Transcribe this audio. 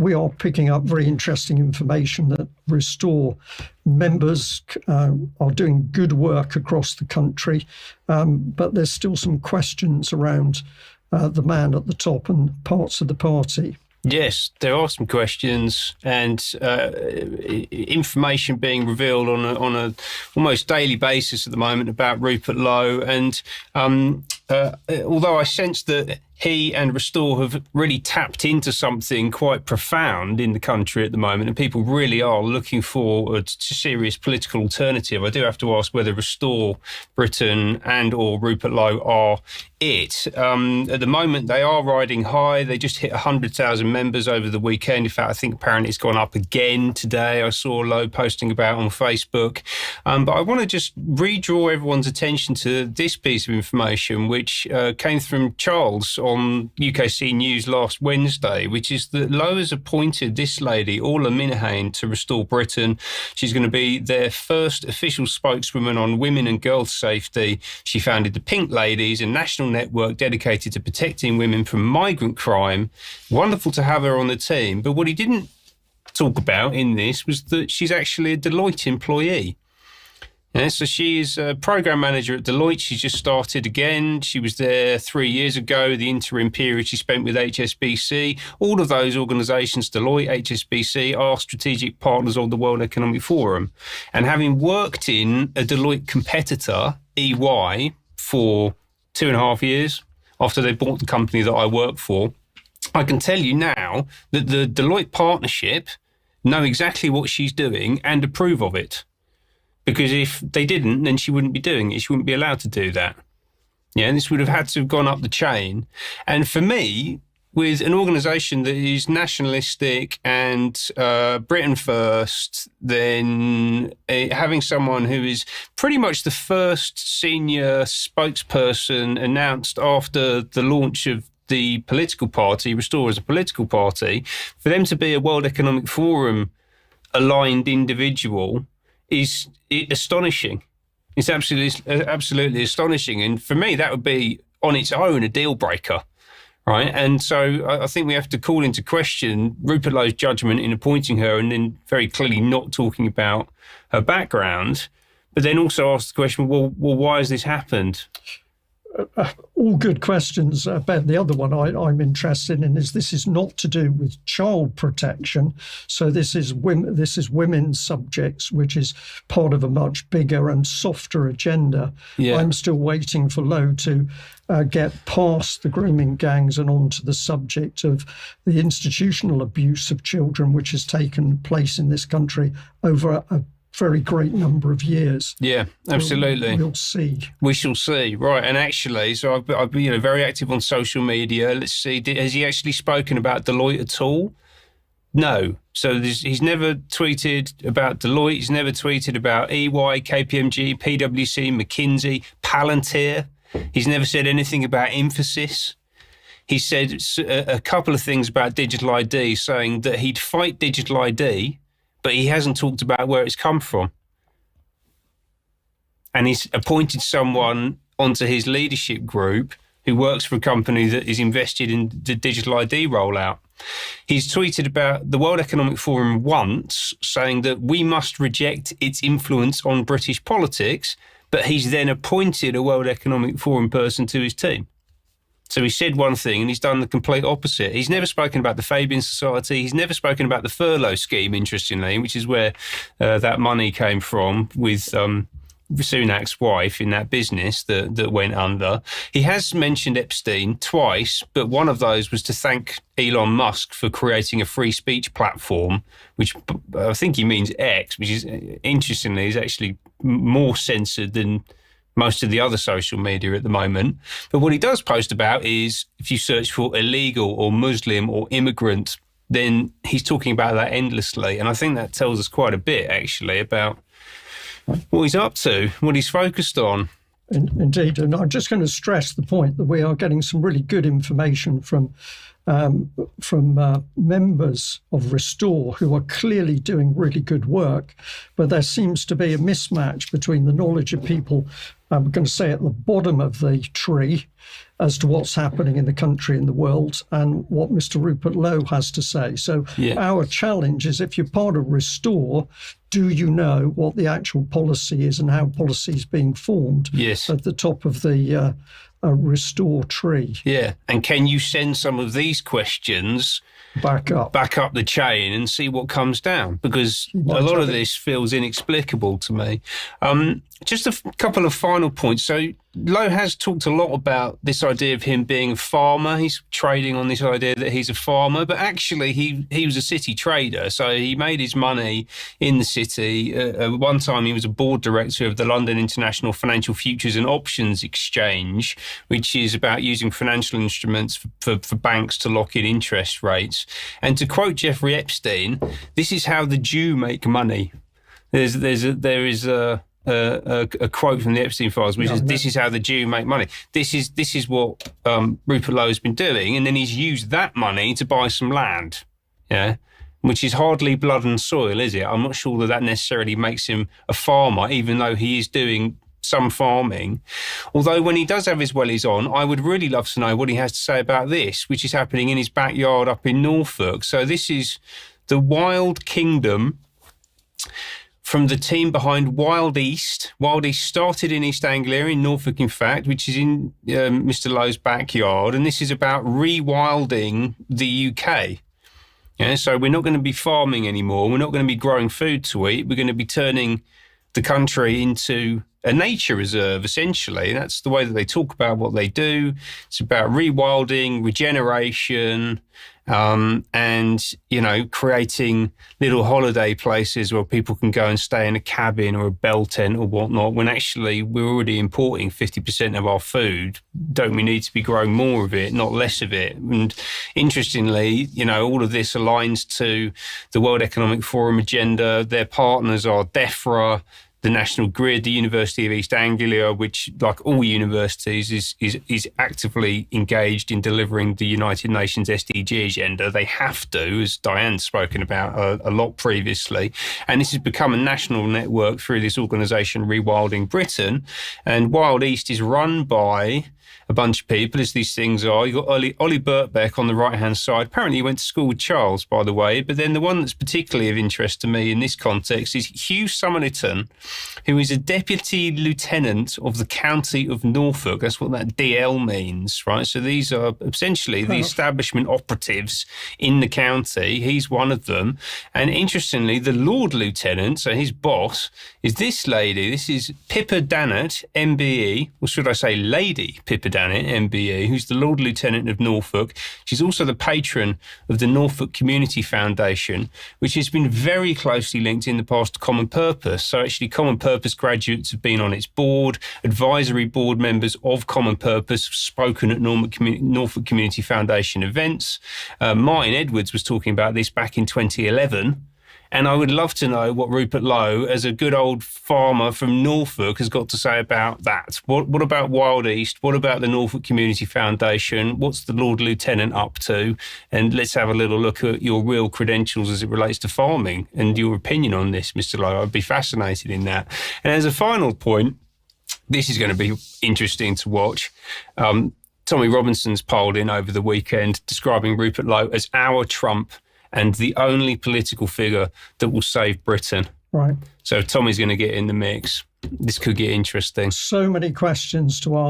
we are picking up very interesting information that Restore members are doing good work across the country, but there's still some questions around the man at the top and parts of the party. Yes, there are some questions and information being revealed on a almost daily basis at the moment about Rupert Lowe. And although I sense that he and Restore have really tapped into something quite profound in the country at the moment, and people really are looking for a serious political alternative, I do have to ask whether Restore Britain and or Rupert Lowe are it. At the moment, they are riding high. They just hit 100,000 members over the weekend. In fact, I think apparently it's gone up again today. I saw Lowe posting about on Facebook. But I want to just redraw everyone's attention to this piece of information, which came from Charles on UKC News last Wednesday, which is that Lowe has appointed this lady, Orla Minahane, to Restore Britain. She's going to be their first official spokeswoman on women and girls' safety. She founded the Pink Ladies, a national network dedicated to protecting women from migrant crime. Wonderful to have her on the team. But what he didn't talk about in this was that she's actually a Deloitte employee. Yeah, so she is a program manager at Deloitte. She's just started again. She was there 3 years ago, the interim period she spent with HSBC. All of those organisations, Deloitte, HSBC, are strategic partners of the World Economic Forum. And having worked in a Deloitte competitor, EY, for 2.5 years after they bought the company that I work for, I can tell you now that the Deloitte partnership know exactly what she's doing and approve of it. Because if they didn't, then she wouldn't be doing it. She wouldn't be allowed to do that. Yeah, and this would have had to have gone up the chain. And for me, with an organisation that is nationalistic and Britain first, then having someone who is pretty much the first senior spokesperson announced after the launch of the political party, Restore as a political party, for them to be a World Economic Forum aligned individual is astonishing. It's absolutely astonishing. And for me, that would be on its own a deal breaker, right? And so I think we have to call into question Rupert Lowe's judgment in appointing her and then very clearly not talking about her background, but then also ask the question, well, why has this happened? All good questions, Ben. The other one I'm interested in is this is not to do with child protection. So this is women's subjects, which is part of a much bigger and softer agenda. Yeah. I'm still waiting for Lowe to get past the grooming gangs and onto the subject of the institutional abuse of children, which has taken place in this country over a very great number of years. Yeah, absolutely. We'll see. We shall see. Right. And actually, so I've been very active on social media. Let's see. Has he actually spoken about Deloitte at all? No. So he's never tweeted about Deloitte. He's never tweeted about EY, KPMG, PwC, McKinsey, Palantir. He's never said anything about Emphasis. He said a couple of things about digital ID, saying that he'd fight digital ID, but he hasn't talked about where it's come from. And he's appointed someone onto his leadership group who works for a company that is invested in the digital ID rollout. He's tweeted about the World Economic Forum once, saying that we must reject its influence on British politics, but he's then appointed a World Economic Forum person to his team. So he said one thing and he's done the complete opposite. He's never spoken about the Fabian Society. He's never spoken about the furlough scheme, interestingly, which is where that money came from with Sunak's wife in that business that went under. He has mentioned Epstein twice, but one of those was to thank Elon Musk for creating a free speech platform, which I think he means X, which is, interestingly, is actually more censored than most of the other social media at the moment. But what he does post about is if you search for illegal or Muslim or immigrant, then he's talking about that endlessly. And I think that tells us quite a bit, actually, about what he's up to, what he's focused on. Indeed. And I'm just going to stress the point that we are getting some really good information from members of Restore who are clearly doing really good work, but there seems to be a mismatch between the knowledge of people, I'm going to say at the bottom of the tree, as to what's happening in the country and the world and what Mr. Rupert Lowe has to say. So our challenge is, if you're part of Restore, do you know what the actual policy is and how policy is being formed at the top of the Restore tree? Yeah. And can you send some of these questions back up the chain and see what comes down? Because a lot of this feels inexplicable to me. Just a couple of final points. So Lowe has talked a lot about this idea of him being a farmer. He's trading on this idea that he's a farmer, but actually he was a city trader. So he made his money in the city. One time he was a board director of the London International Financial Futures and Options Exchange, which is about using financial instruments for banks to lock in interest rates. And to quote Jeffrey Epstein, this is how the Jew make money. There is a quote from the Epstein files, which is, "This is how the Jew make money." This is what Rupert Lowe has been doing, and then he's used that money to buy some land, which is hardly blood and soil, is it? I'm not sure that necessarily makes him a farmer, even though he is doing some farming. Although when he does have his wellies on, I would really love to know what he has to say about this, which is happening in his backyard up in Norfolk. So this is the Wild Kingdom from the team behind Wild East. Wild East started in East Anglia, in Norfolk, in fact, which is in Mr. Lowe's backyard. And this is about rewilding the UK. So we're not going to be farming anymore. We're not going to be growing food to eat. We're going to be turning the country into a nature reserve, essentially. That's the way that they talk about what they do. It's about rewilding, regeneration, and, creating little holiday places where people can go and stay in a cabin or a bell tent or whatnot, when actually we're already importing 50% of our food. Don't we need to be growing more of it, not less of it? And interestingly, all of this aligns to the World Economic Forum agenda. Their partners are DEFRA, the National Grid, the University of East Anglia, which, like all universities, is actively engaged in delivering the United Nations SDG agenda. They have to, as Diane's spoken about a lot previously. And this has become a national network through this organisation, Rewilding Britain. And Wild East is run by a bunch of people, as these things are. You've got Ollie Birkbeck on the right-hand side. Apparently he went to school with Charles, by the way. But then the one that's particularly of interest to me in this context is Hugh Summerton, who is a deputy lieutenant of the county of Norfolk. That's what that DL means, right? So these are essentially the establishment operatives in the county. He's one of them. And interestingly, the Lord Lieutenant, so his boss, is this lady. This is Pippa Dannett, MBE, or should I say Lady Pippa Dannett, MBE, who's the Lord Lieutenant of Norfolk. She's also the patron of the Norfolk Community Foundation, which has been very closely linked in the past to Common Purpose. So actually Common Purpose graduates have been on its board. Advisory board members of Common Purpose have spoken at Norfolk Community Foundation events. Martin Edwards was talking about this back in 2011. And I would love to know what Rupert Lowe, as a good old farmer from Norfolk, has got to say about that. What about Wild East? What about the Norfolk Community Foundation? What's the Lord Lieutenant up to? And let's have a little look at your real credentials as it relates to farming and your opinion on this, Mr. Lowe. I'd be fascinated in that. And as a final point, this is going to be interesting to watch. Tommy Robinson's polled in over the weekend describing Rupert Lowe as our Trump and the only political figure that will save Britain. Right. So Tommy's going to get in the mix. This could get interesting. So many questions to ask.